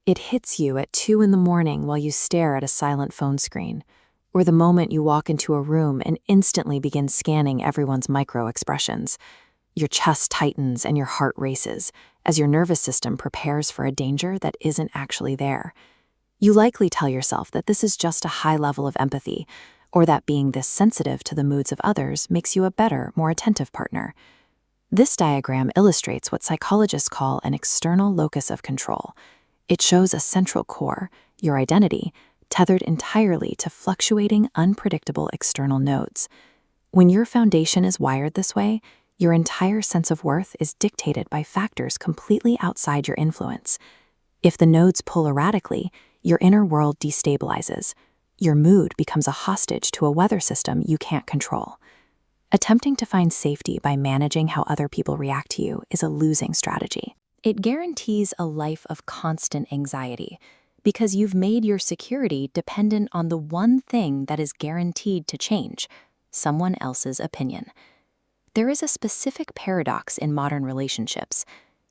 It hits you at 2 in the morning while you stare at a silent phone screen, or the moment you walk into a room and instantly begin scanning everyone's micro-expressions. Your chest tightens and your heart races as your nervous system prepares for a danger that isn't actually there. You likely tell yourself that this is just a high level of empathy, or that being this sensitive to the moods of others makes you a better, more attentive partner. This diagram illustrates what psychologists call an external locus of control. It shows a central core, your identity, tethered entirely to fluctuating, unpredictable external nodes. When your foundation is wired this way, your entire sense of worth is dictated by factors completely outside your influence. If the nodes pull erratically, your inner world destabilizes. Your mood becomes a hostage to a weather system you can't control. Attempting to find safety by managing how other people react to you is a losing strategy. It guarantees a life of constant anxiety because you've made your security dependent on the one thing that is guaranteed to change: someone else's opinion. There is a specific paradox in modern relationships.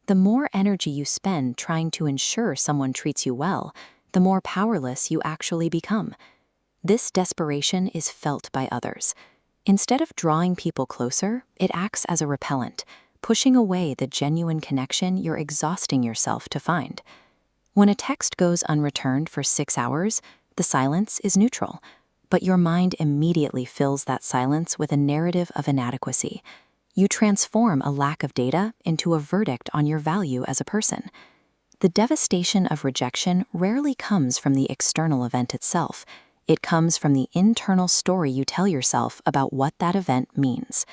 The more energy you spend trying to ensure someone treats you well, the more powerless you actually become. This desperation is felt by others. Instead of drawing people closer, it acts as a repellent, pushing away the genuine connection you're exhausting yourself to find. When a text goes unreturned for 6 hours, the silence is neutral, but your mind immediately fills that silence with a narrative of inadequacy. You transform a lack of data into a verdict on your value as a person. The devastation of rejection rarely comes from the external event itself. It comes from the internal story you tell yourself about what that event means.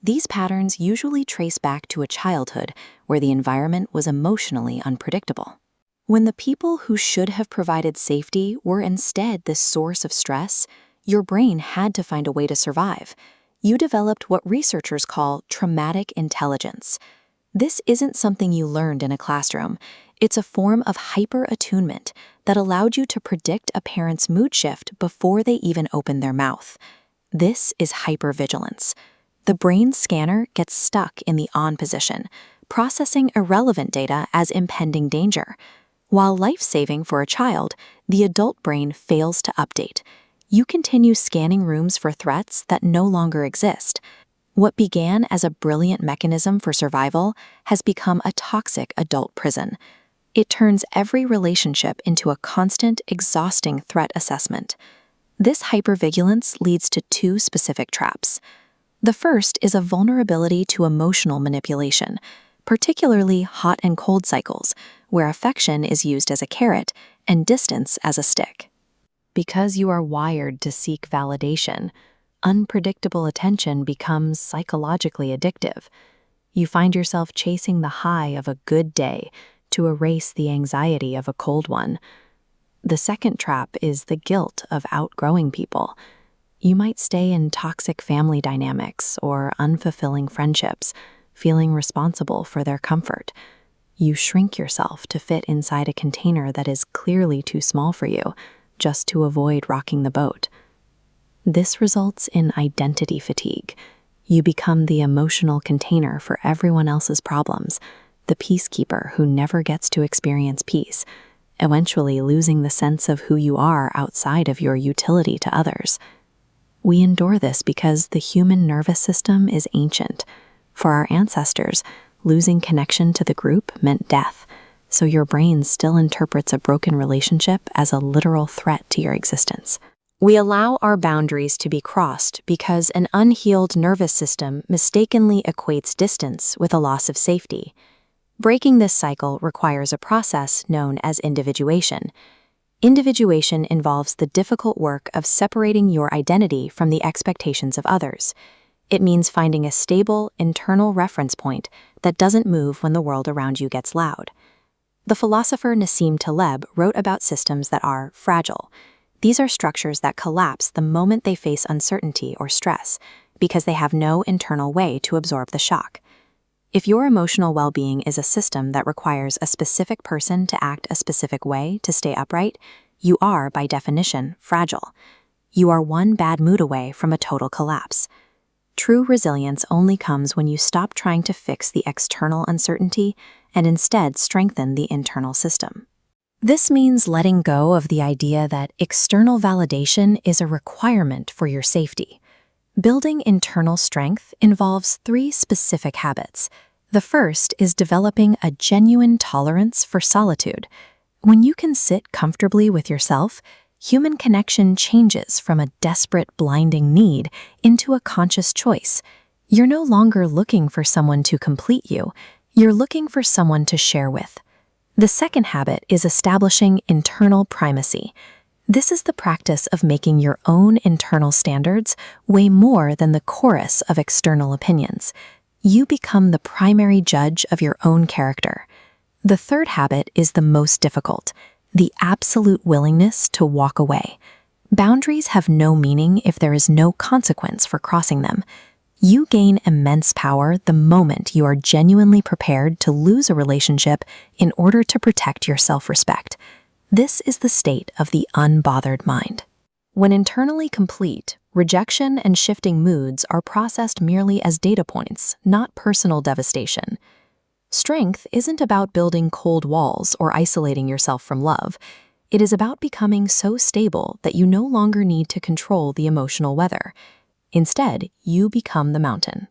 These patterns usually trace back to a childhood where the environment was emotionally unpredictable. When the people who should have provided safety were instead the source of stress, your brain had to find a way to survive. You developed what researchers call traumatic intelligence. This isn't something you learned in a classroom. It's a form of hyper-attunement that allowed you to predict a parent's mood shift before they even opened their mouth. This is hypervigilance. The brain scanner gets stuck in the on position, processing irrelevant data as impending danger. While life-saving for a child, the adult brain fails to update. You continue scanning rooms for threats that no longer exist. What began as a brilliant mechanism for survival has become a toxic adult prison. It turns every relationship into a constant, exhausting threat assessment. This hypervigilance leads to 2 specific traps. The first is a vulnerability to emotional manipulation, particularly hot and cold cycles, where affection is used as a carrot and distance as a stick. Because you are wired to seek validation, unpredictable attention becomes psychologically addictive. You find yourself chasing the high of a good day to erase the anxiety of a cold one. The second trap is the guilt of outgrowing people. You might stay in toxic family dynamics or unfulfilling friendships, feeling responsible for their comfort. You shrink yourself to fit inside a container that is clearly too small for you, just to avoid rocking the boat. This results in identity fatigue. You become the emotional container for everyone else's problems, the peacekeeper who never gets to experience peace, eventually losing the sense of who you are outside of your utility to others. We endure this because the human nervous system is ancient. For our ancestors, losing connection to the group meant death, so your brain still interprets a broken relationship as a literal threat to your existence. We allow our boundaries to be crossed because an unhealed nervous system mistakenly equates distance with a loss of safety. Breaking this cycle requires a process known as individuation. Individuation involves the difficult work of separating your identity from the expectations of others. It means finding a stable, internal reference point that doesn't move when the world around you gets loud. The philosopher Nassim Taleb wrote about systems that are fragile. These are structures that collapse the moment they face uncertainty or stress, because they have no internal way to absorb the shock. If your emotional well-being is a system that requires a specific person to act a specific way to stay upright, you are, by definition, fragile. You are one bad mood away from a total collapse. True resilience only comes when you stop trying to fix the external uncertainty and instead strengthen the internal system. This means letting go of the idea that external validation is a requirement for your safety. Building internal strength involves 3 specific habits. The first is developing a genuine tolerance for solitude. When you can sit comfortably with yourself, human connection changes from a desperate, blinding need into a conscious choice. You're no longer looking for someone to complete you. You're looking for someone to share with. The second habit is establishing internal primacy. This is the practice of making your own internal standards weigh more than the chorus of external opinions. You become the primary judge of your own character. The third habit is the most difficult, the absolute willingness to walk away. Boundaries have no meaning if there is no consequence for crossing them. You gain immense power the moment you are genuinely prepared to lose a relationship in order to protect your self-respect. This is the state of the unbothered mind. When internally complete, rejection and shifting moods are processed merely as data points, not personal devastation. Strength isn't about building cold walls or isolating yourself from love. It is about becoming so stable that you no longer need to control the emotional weather. Instead, you become the mountain.